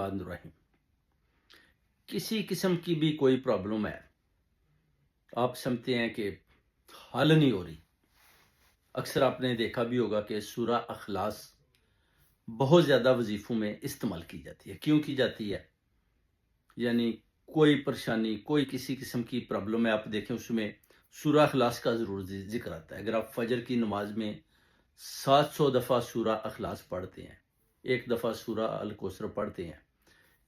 الرحمن الرحیم۔ کسی قسم کی بھی کوئی پرابلم ہے، آپ سمجھتے ہیں کہ حل نہیں ہو رہی، اکثر آپ نے دیکھا بھی ہوگا کہ سورہ اخلاص بہت زیادہ وظیفوں میں استعمال کی جاتی ہے۔ کیوں کی جاتی ہے؟ یعنی کوئی پریشانی، کوئی کسی قسم کی پرابلم ہے، آپ دیکھیں اس میں سورہ اخلاص کا ضرور ذکر آتا ہے۔ اگر آپ فجر کی نماز میں 700 دفعہ سورہ اخلاص پڑھتے ہیں، ایک دفعہ سورہ الکوثر پڑھتے ہیں،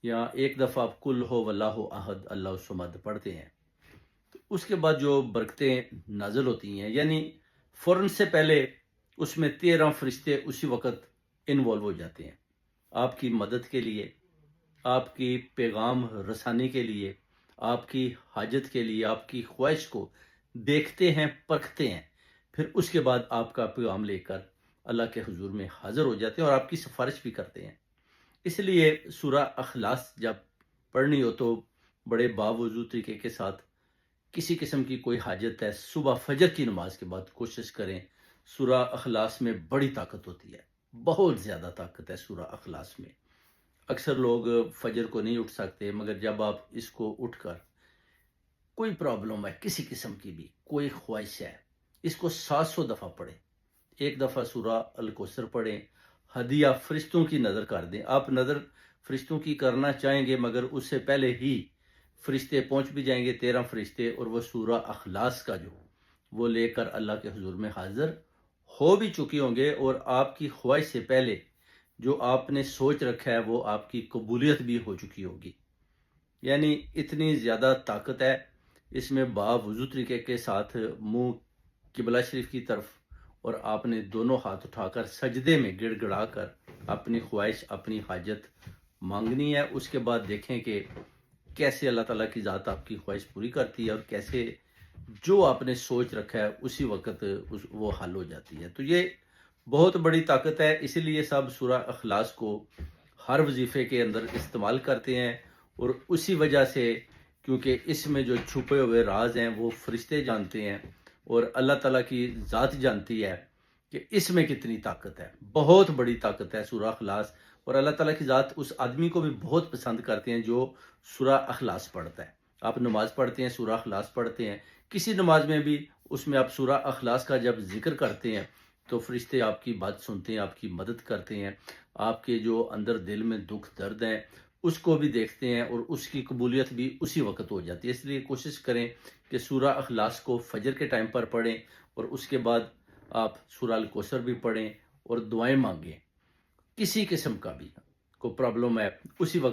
یا ایک دفعہ آپ کل ہو واللہ احد اللہ الصمد پڑھتے ہیں، تو اس کے بعد جو برکتیں نازل ہوتی ہیں، یعنی فوراً سے پہلے اس میں 13 فرشتے اسی وقت انوالو ہو جاتے ہیں، آپ کی مدد کے لیے، آپ کی پیغام رسانی کے لیے، آپ کی حاجت کے لیے، آپ کی خواہش کو دیکھتے ہیں، پرکھتے ہیں، پھر اس کے بعد آپ کا پیغام لے کر اللہ کے حضور میں حاضر ہو جاتے ہیں اور آپ کی سفارش بھی کرتے ہیں۔ اس لیے سورہ اخلاص جب پڑھنی ہو تو بڑے باوضو طریقے کے ساتھ، کسی قسم کی کوئی حاجت ہے، صبح فجر کی نماز کے بعد کوشش کریں۔ سورہ اخلاص میں بڑی طاقت ہوتی ہے، بہت زیادہ طاقت ہے سورہ اخلاص میں۔ اکثر لوگ فجر کو نہیں اٹھ سکتے، مگر جب آپ اس کو اٹھ کر کوئی پرابلم ہے، کسی قسم کی بھی کوئی خواہش ہے، اس کو 700 دفعہ پڑھیں، ایک دفعہ سورہ الکوثر پڑھیں، ہدیہ فرشتوں کی نظر کر دیں۔ آپ نظر فرشتوں کی کرنا چاہیں گے، مگر اس سے پہلے ہی فرشتے پہنچ بھی جائیں گے، 13 فرشتے، اور وہ سورہ اخلاص کا جو وہ لے کر اللہ کے حضور میں حاضر ہو بھی چکے ہوں گے، اور آپ کی خواہش سے پہلے جو آپ نے سوچ رکھا ہے وہ آپ کی قبولیت بھی ہو چکی ہوگی۔ یعنی اتنی زیادہ طاقت ہے اس میں، باوضو طریقے کے ساتھ منہ قبلہ شریف کی طرف، اور آپ نے دونوں ہاتھ اٹھا کر سجدے میں گڑ گڑا کر اپنی خواہش، اپنی حاجت مانگنی ہے۔ اس کے بعد دیکھیں کہ کیسے اللہ تعالیٰ کی ذات آپ کی خواہش پوری کرتی ہے، اور کیسے جو آپ نے سوچ رکھا ہے اسی وقت وہ حل ہو جاتی ہے۔ تو یہ بہت بڑی طاقت ہے، اسی لیے سب سورہ اخلاص کو ہر وظیفے کے اندر استعمال کرتے ہیں، اور اسی وجہ سے کیونکہ اس میں جو چھپے ہوئے راز ہیں وہ فرشتے جانتے ہیں، اور اللہ تعالیٰ کی ذات جانتی ہے کہ اس میں کتنی طاقت ہے، بہت بڑی طاقت ہے سورہ اخلاص۔ اور اللہ تعالیٰ کی ذات اس آدمی کو بھی بہت پسند کرتے ہیں جو سورہ اخلاص پڑھتا ہے۔ آپ نماز پڑھتے ہیں، سورہ اخلاص پڑھتے ہیں، کسی نماز میں بھی اس میں آپ سورہ اخلاص کا جب ذکر کرتے ہیں تو فرشتے آپ کی بات سنتے ہیں، آپ کی مدد کرتے ہیں، آپ کے جو اندر دل میں دکھ درد ہیں اس کو بھی دیکھتے ہیں، اور اس کی قبولیت بھی اسی وقت ہو جاتی ہے۔ اس لیے کوشش کریں کہ سورہ اخلاص کو فجر کے ٹائم پر پڑھیں، اور اس کے بعد آپ سورہ الکوثر بھی پڑھیں اور دعائیں مانگیں۔ کسی قسم کا بھی کوئی پرابلم ہے اسی وقت